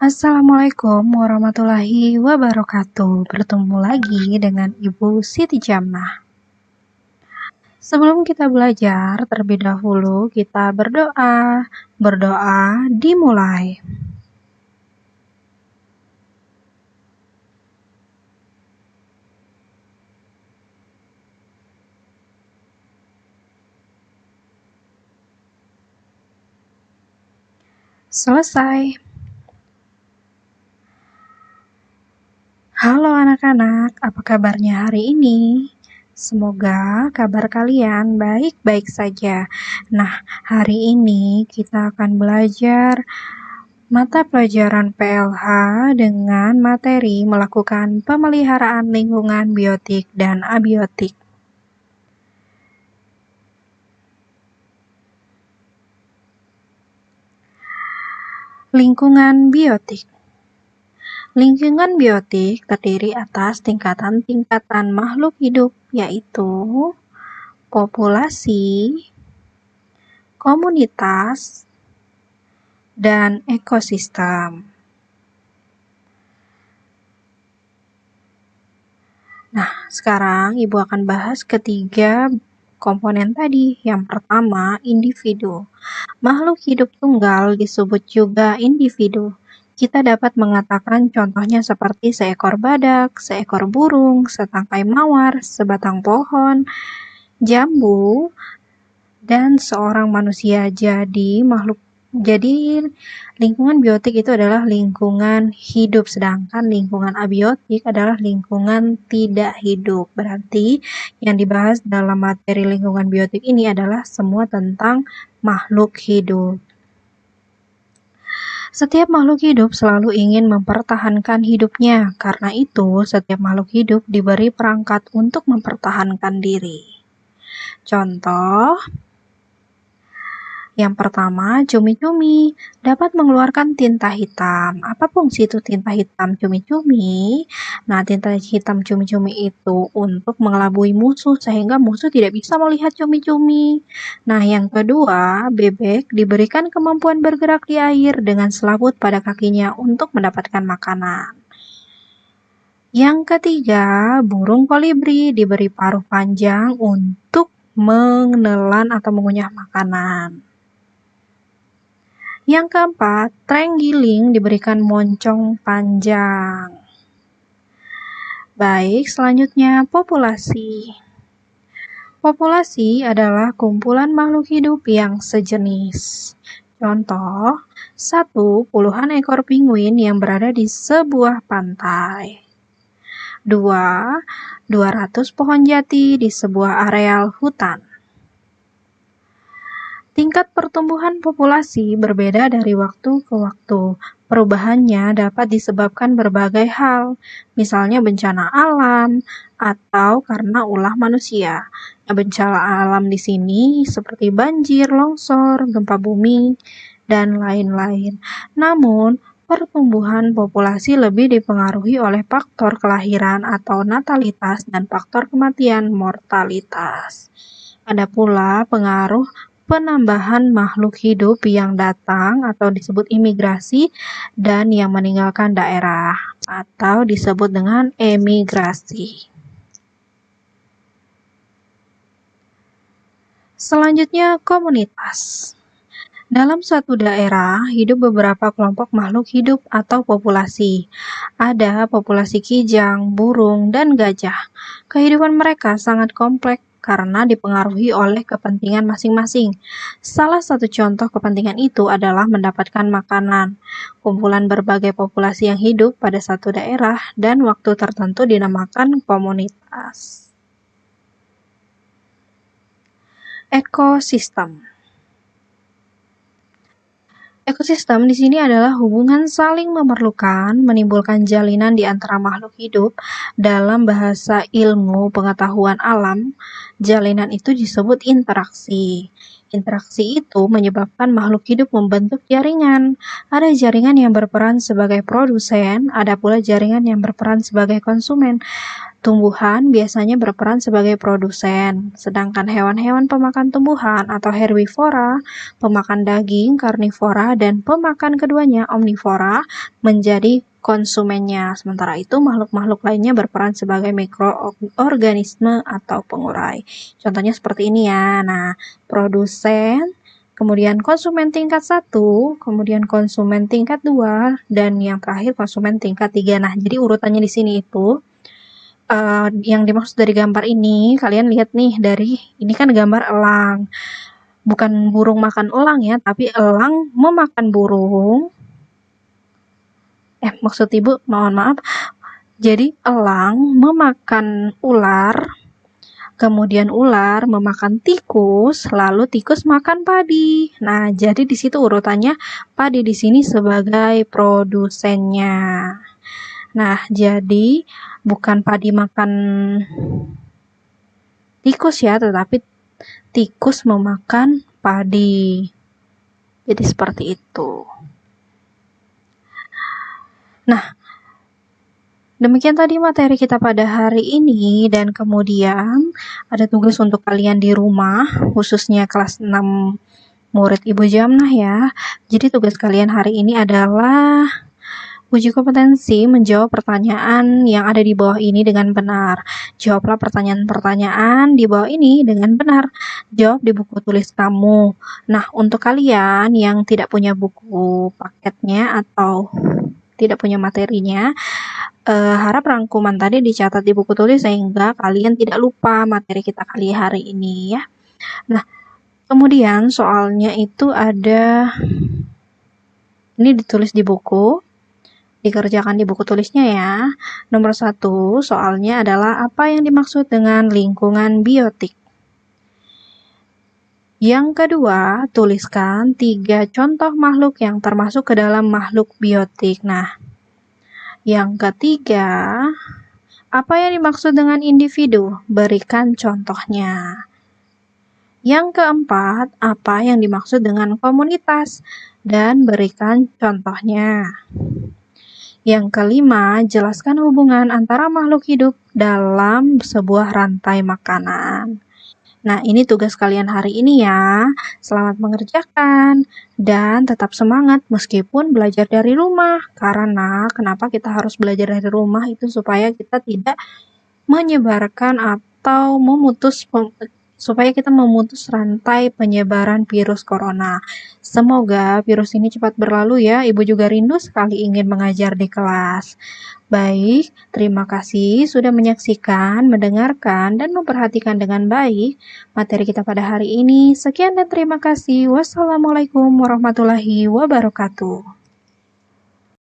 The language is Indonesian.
Assalamualaikum warahmatullahi wabarakatuh. Bertemu lagi dengan Ibu Siti Jamnah. Sebelum kita belajar, terlebih dahulu kita berdoa. Berdoa dimulai. Selesai. Halo anak-anak, apa kabarnya hari ini? Semoga kabar kalian baik-baik saja. Nah, hari ini kita akan belajar mata pelajaran PLH dengan materi melakukan pemeliharaan lingkungan biotik dan abiotik. Lingkungan biotik. Lingkungan biotik terdiri atas tingkatan-tingkatan makhluk hidup, yaitu populasi, komunitas, dan ekosistem. Nah, sekarang Ibu akan bahas ketiga komponen tadi. Yang pertama, individu. Makhluk hidup tunggal disebut juga individu. Kita dapat mengatakan contohnya seperti seekor badak, seekor burung, setangkai mawar, sebatang pohon, jambu, dan seorang manusia. Jadi lingkungan biotik itu adalah lingkungan hidup, sedangkan lingkungan abiotik adalah lingkungan tidak hidup. Berarti yang dibahas dalam materi lingkungan biotik ini adalah semua tentang makhluk hidup. Setiap makhluk hidup selalu ingin mempertahankan hidupnya. Karena itu, setiap makhluk hidup diberi perangkat untuk mempertahankan diri. Contoh, yang pertama, cumi-cumi dapat mengeluarkan tinta hitam. Apa fungsi itu tinta hitam cumi-cumi? Nah, tinta hitam cumi-cumi itu untuk mengelabui musuh sehingga musuh tidak bisa melihat cumi-cumi. Nah, yang kedua, bebek diberikan kemampuan bergerak di air dengan selaput pada kakinya untuk mendapatkan makanan. Yang ketiga, burung kolibri diberi paruh panjang untuk menelan atau mengunyah makanan. Yang keempat, terenggiling diberikan moncong panjang. Baik, selanjutnya populasi. Populasi adalah kumpulan makhluk hidup yang sejenis. Contoh, 1. Puluhan ekor penguin yang berada di sebuah pantai. 2. 200 pohon jati di sebuah areal hutan. Tingkat pertumbuhan populasi berbeda dari waktu ke waktu. Perubahannya dapat disebabkan berbagai hal, misalnya bencana alam atau karena ulah manusia. Nah, bencana alam di sini seperti banjir, longsor, gempa bumi, dan lain-lain. Namun, pertumbuhan populasi lebih dipengaruhi oleh faktor kelahiran atau natalitas dan faktor kematian mortalitas. Ada pula pengaruh penambahan makhluk hidup yang datang atau disebut imigrasi dan yang meninggalkan daerah atau disebut dengan emigrasi. Selanjutnya, komunitas. Dalam suatu daerah, hidup beberapa kelompok makhluk hidup atau populasi. Ada populasi kijang, burung, dan gajah. Kehidupan mereka sangat kompleks karena dipengaruhi oleh kepentingan masing-masing. Salah satu contoh kepentingan itu adalah mendapatkan makanan. Kumpulan berbagai populasi yang hidup pada satu daerah dan waktu tertentu dinamakan komunitas. Ekosistem. Ekosistem di sini adalah hubungan saling memerlukan, menimbulkan jalinan di antara makhluk hidup. Dalam bahasa ilmu pengetahuan alam, jalinan itu disebut interaksi. Interaksi itu menyebabkan makhluk hidup membentuk jaringan. Ada jaringan yang berperan sebagai produsen, ada pula jaringan yang berperan sebagai konsumen. Tumbuhan biasanya berperan sebagai produsen, sedangkan hewan-hewan pemakan tumbuhan atau herbivora, pemakan daging, karnivora, dan pemakan keduanya omnivora menjadi konsumennya. Sementara itu, makhluk-makhluk lainnya berperan sebagai mikroorganisme atau pengurai. Contohnya seperti ini ya. Nah, produsen, kemudian konsumen tingkat 1, kemudian konsumen tingkat 2, dan yang terakhir konsumen tingkat 3. Nah, jadi urutannya di sini itu yang dimaksud dari gambar ini, kalian lihat nih, dari ini kan gambar elang. Bukan burung makan elang ya, tapi elang memakan burung. Maksud ibu, mohon maaf. Jadi elang memakan ular, kemudian ular memakan tikus, lalu tikus makan padi. Nah, jadi di situ urutannya padi di sini sebagai produsennya. Nah, jadi bukan padi makan tikus ya, tetapi tikus memakan padi. Jadi seperti itu. Nah, demikian tadi materi kita pada hari ini, dan kemudian ada tugas untuk kalian di rumah, khususnya kelas 6 murid Ibu Jamnah ya. Jadi tugas kalian hari ini adalah uji kompetensi menjawab pertanyaan yang ada di bawah ini dengan benar. Jawablah pertanyaan-pertanyaan di bawah ini dengan benar. Jawab di buku tulis kamu. Nah, untuk kalian yang tidak punya buku paketnya atau tidak punya materinya, harap rangkuman tadi dicatat di buku tulis sehingga kalian tidak lupa materi kita kali hari ini ya. Nah, kemudian soalnya itu ada, ini ditulis di buku, dikerjakan di buku tulisnya ya. Nomor 1, soalnya adalah apa yang dimaksud dengan lingkungan biotik. Yang kedua, tuliskan 3 contoh makhluk yang termasuk ke dalam makhluk biotik. Nah, yang ketiga, apa yang dimaksud dengan individu? Berikan contohnya. Yang keempat, apa yang dimaksud dengan komunitas? Dan berikan contohnya. Yang kelima, jelaskan hubungan antara makhluk hidup dalam sebuah rantai makanan. Nah, ini tugas kalian hari ini ya. Selamat mengerjakan dan tetap semangat meskipun belajar dari rumah. Karena kenapa kita harus belajar dari rumah itu supaya kita tidak menyebarkan atau supaya kita memutus rantai penyebaran virus corona. Semoga virus ini cepat berlalu ya. Ibu juga rindu sekali ingin mengajar di kelas. Baik, terima kasih sudah menyaksikan, mendengarkan, dan memperhatikan dengan baik materi kita pada hari ini. Sekian dan terima kasih. Wassalamualaikum warahmatullahi wabarakatuh.